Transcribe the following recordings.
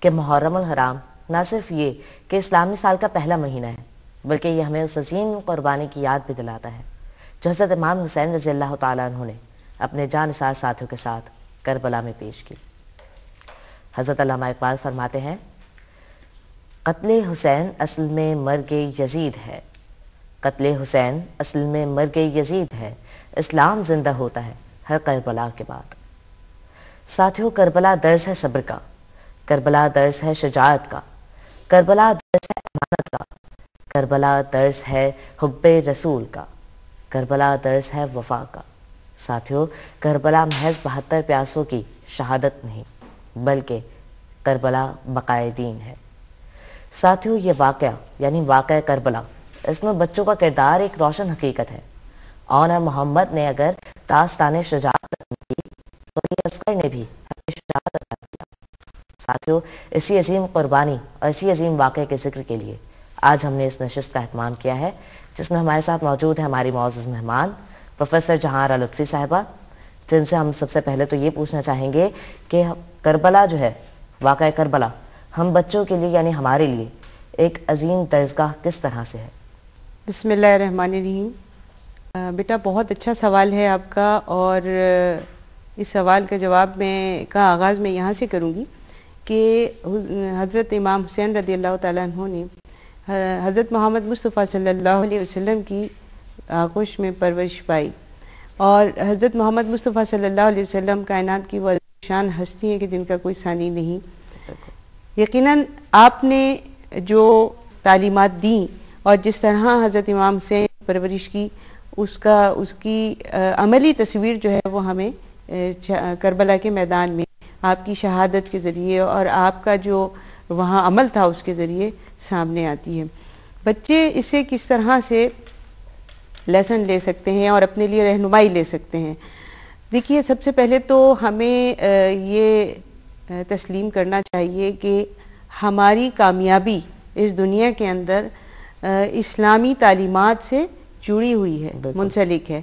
کہ محرم الحرام نہ صرف یہ کہ اسلامی سال کا پہلا مہینہ ہے، بلکہ یہ ہمیں اس عظیم قربانی کی یاد بھی دلاتا ہے جو حضرت امام حسین رضی اللہ تعالیٰ عنہ نے اپنے جاں نثار ساتھیوں کے ساتھ کربلا میں پیش کی۔ حضرت علامہ اقبال فرماتے ہیں، قتل حسین اصل میں مرگ یزید ہے، قتل حسین اصل میں مرگ یزید ہے، اسلام زندہ ہوتا ہے ہر کربلا کے بعد۔ ساتھیوں، کربلا درس ہے صبر کا، کربلا درس ہے شجاعت کا، کربلا درس ہے امانت کا، کربلا درس ہے حب رسول کا، کربلا درس ہے وفا کا۔ ساتھیوں، کربلا محض 72 پیاسوں کی شہادت نہیں بلکہ کربلا بقائے دین ہے۔ ساتھیوں، یہ واقعہ یعنی واقعہ کربلا، اس میں بچوں کا کردار ایک روشن حقیقت ہے۔ آنر محمد نے اگر داستان شجاعت کی تو یہ اصغر نے بھی اپنی شجاعت ادا کیا۔ ساتھیوں، اسی عظیم قربانی اور اسی عظیم واقعے کے ذکر کے لیے آج ہم نے اس نشست کا اہتمام کیا ہے، جس میں ہمارے ساتھ موجود ہیں ہماری معزز مہمان پروفیسر جہاں آرا لطفی صاحبہ، جن سے ہم سب سے پہلے تو یہ پوچھنا چاہیں گے کہ کربلا جو ہے، واقعہ کربلا ہم بچوں کے لیے یعنی ہمارے لیے ایک عظیم درسگاہ کس طرح سے ہے؟ بسم اللہ الرحمن الرحیم۔ بیٹا بہت اچھا سوال ہے آپ کا، اور اس سوال کا جواب کا آغاز میں یہاں سے کروں گی کہ حضرت امام حسین رضی اللہ تعالیٰ عنہ نے حضرت محمد مصطفیٰ صلی اللہ علیہ وسلم کی آغوش میں پرورش پائی، اور حضرت محمد مصطفیٰ صلی اللہ علیہ وسلم کائنات کی وہ شان ہستی ہیں کہ جن کا کوئی ثانی نہیں۔ یقیناً آپ نے جو تعلیمات دیں اور جس طرح حضرت امام حسین پرورش کی، اس کی عملی تصویر جو ہے وہ ہمیں کربلا کے میدان میں آپ کی شہادت کے ذریعے اور آپ کا جو وہاں عمل تھا اس کے ذریعے سامنے آتی ہے۔ بچے اس سے کس طرح سے لیسن لے سکتے ہیں اور اپنے لیے رہنمائی لے سکتے ہیں؟ دیکھیے، سب سے پہلے تو ہمیں یہ تسلیم کرنا چاہیے کہ ہماری کامیابی اس دنیا کے اندر اسلامی تعلیمات سے جڑی ہوئی ہے، منسلک ہے۔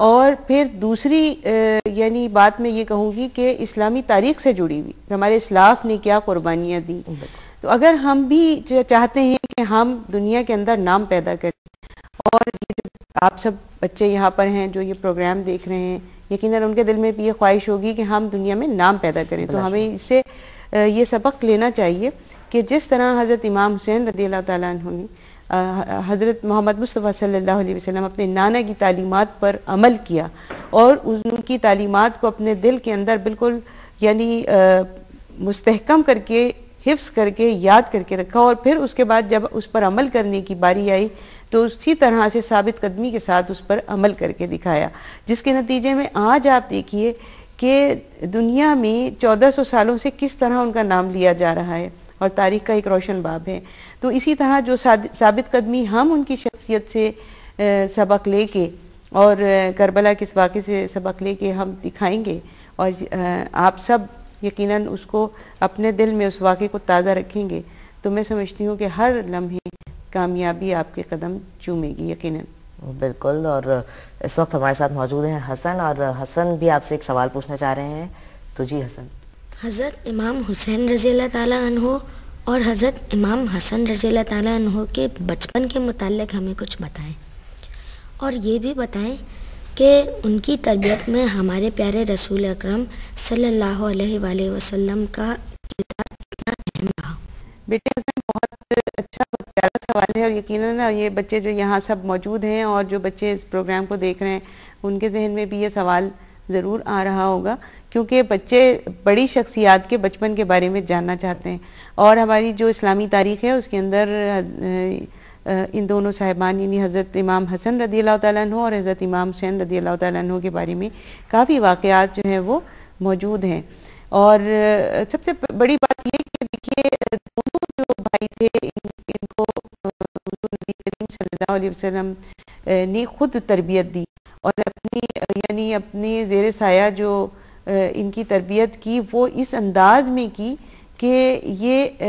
اور پھر دوسری یعنی بات میں یہ کہوں گی کہ اسلامی تاریخ سے جڑی ہوئی، ہمارے اسلاف نے کیا قربانیاں دی۔ تو اگر ہم بھی چاہتے ہیں کہ ہم دنیا کے اندر نام پیدا کریں، اور آپ سب بچے یہاں پر ہیں جو یہ پروگرام دیکھ رہے ہیں، یقیناً ان کے دل میں بھی یہ خواہش ہوگی کہ ہم دنیا میں نام پیدا کریں، تو ہمیں اس سے یہ سبق لینا چاہیے کہ جس طرح حضرت امام حسین رضی اللہ تعالیٰ عنہ نے حضرت محمد مصطفیٰ صلی اللہ علیہ وسلم اپنے نانا کی تعلیمات پر عمل کیا اور ان کی تعلیمات کو اپنے دل کے اندر بالکل یعنی مستحکم کر کے، حفظ کر کے، یاد کر کے رکھا، اور پھر اس کے بعد جب اس پر عمل کرنے کی باری آئی تو اسی طرح سے ثابت قدمی کے ساتھ اس پر عمل کر کے دکھایا، جس کے نتیجے میں آج آپ دیکھیے کہ دنیا میں 1400 سالوں سے کس طرح ان کا نام لیا جا رہا ہے اور تاریخ کا ایک روشن باب ہے۔ تو اسی طرح جو ثابت قدمی ہم ان کی شخصیت سے سبق لے کے اور کربلا کے اس واقعے سے سبق لے کے ہم دکھائیں گے، اور آپ سب یقیناً اس کو اپنے دل میں اس واقعے کو تازہ رکھیں گے، تو میں سمجھتی ہوں کہ ہر لمحے کامیابی آپ کے قدم چومے گی یقیناً۔ بالکل، اور اس وقت ہمارے ساتھ موجود ہیں حسن، اور حسن بھی آپ سے ایک سوال پوچھنا چاہ رہے ہیں، تو جی حسن۔ حضرت امام حسین رضی اللہ تعالیٰ عنہ اور حضرت امام حسن رضی اللہ تعالیٰ عنہ کے بچپن کے متعلق ہمیں کچھ بتائیں، اور یہ بھی بتائیں کہ ان کی تربیت میں ہمارے پیارے رسول اکرم صلی اللہ علیہ وآلہ وسلم کا کردار کتنا اہم رہا۔ بیٹے حسن، بہت اچھا، بہت پیارا سوال ہے، اور یقیناً یہ بچے جو یہاں سب موجود ہیں اور جو بچے اس پروگرام کو دیکھ رہے ہیں ان کے ذہن میں بھی یہ سوال ضرور آ رہا ہوگا، کیونکہ بچے بڑی شخصیات کے بچپن کے بارے میں جاننا چاہتے ہیں، اور ہماری جو اسلامی تاریخ ہے اس کے اندر ان دونوں صاحبان یعنی حضرت امام حسن رضی اللہ تعالیٰ عنہ اور حضرت امام حسین رضی اللہ تعالیٰ عنہ کے بارے میں کافی واقعات جو ہیں وہ موجود ہیں۔ اور سب سے بڑی بات یہ کہ دیکھیے، دونوں جو بھائی تھے ان کو نبی کریم صلی اللہ علیہ وسلم نے خود تربیت دی، اور اپنی زیر سایہ جو ان کی تربیت کی وہ اس انداز میں کی کہ یہ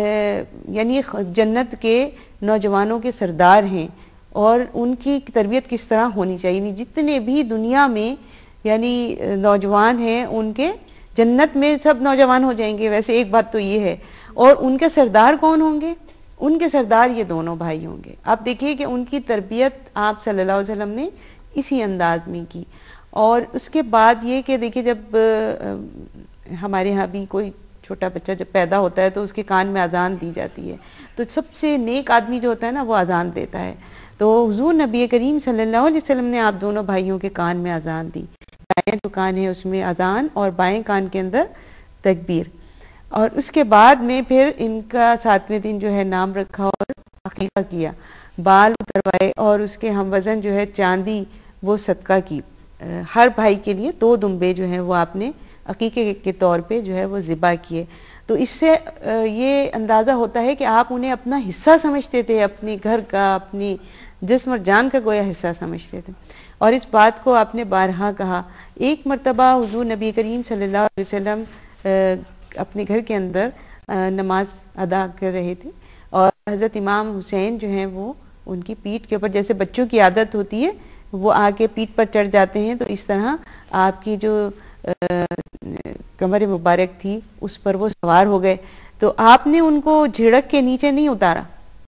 یعنی جنت کے نوجوانوں کے سردار ہیں، اور ان کی تربیت کس طرح ہونی چاہیے، یعنی جتنے بھی دنیا میں یعنی نوجوان ہیں ان کے جنت میں سب نوجوان ہو جائیں گے، ویسے ایک بات تو یہ ہے، اور ان کے سردار کون ہوں گے؟ ان کے سردار یہ دونوں بھائی ہوں گے. آپ دیکھیے کہ ان کی تربیت آپ صلی اللہ علیہ وسلم نے اسی انداز میں کی. اور اس کے بعد یہ کہ دیکھیے جب ہمارے ہاں بھی کوئی چھوٹا بچہ جب پیدا ہوتا ہے تو اس کے کان میں اذان دی جاتی ہے, تو سب سے نیک آدمی جو ہوتا ہے نا وہ اذان دیتا ہے. تو حضور نبی کریم صلی اللہ علیہ وسلم نے آپ دونوں بھائیوں کے کان میں اذان دی. دائیں جو کان ہے اس میں اذان اور بائیں کان کے اندر تکبیر. اور اس کے بعد میں پھر ان کا 7ویں دن جو ہے نام رکھا اور عقیقہ کیا, بال اتروائے اور اس کے ہم وزن جو ہے چاندی وہ صدقہ کی. ہر بھائی کے لیے 2 دمبے جو ہیں وہ آپ نے عقیقے کے طور پہ جو ہے وہ ذبح کیے. تو اس سے یہ اندازہ ہوتا ہے کہ آپ انہیں اپنا حصہ سمجھتے تھے, اپنے گھر کا, اپنی جسم اور جان کا گویا حصہ سمجھتے تھے. اور اس بات کو آپ نے بارہا کہا. ایک مرتبہ حضور نبی کریم صلی اللہ علیہ وسلم اپنے گھر کے اندر نماز ادا کر رہے تھے اور حضرت امام حسین جو ہیں وہ ان کی پیٹھ کے اوپر, جیسے بچوں کی عادت ہوتی ہے وہ آ کے پیٹھ پر چڑھ جاتے ہیں, تو اس طرح آپ کی جو کمر مبارک تھی اس پر وہ سوار ہو گئے. تو آپ نے ان کو جھڑک کے نیچے نہیں اتارا,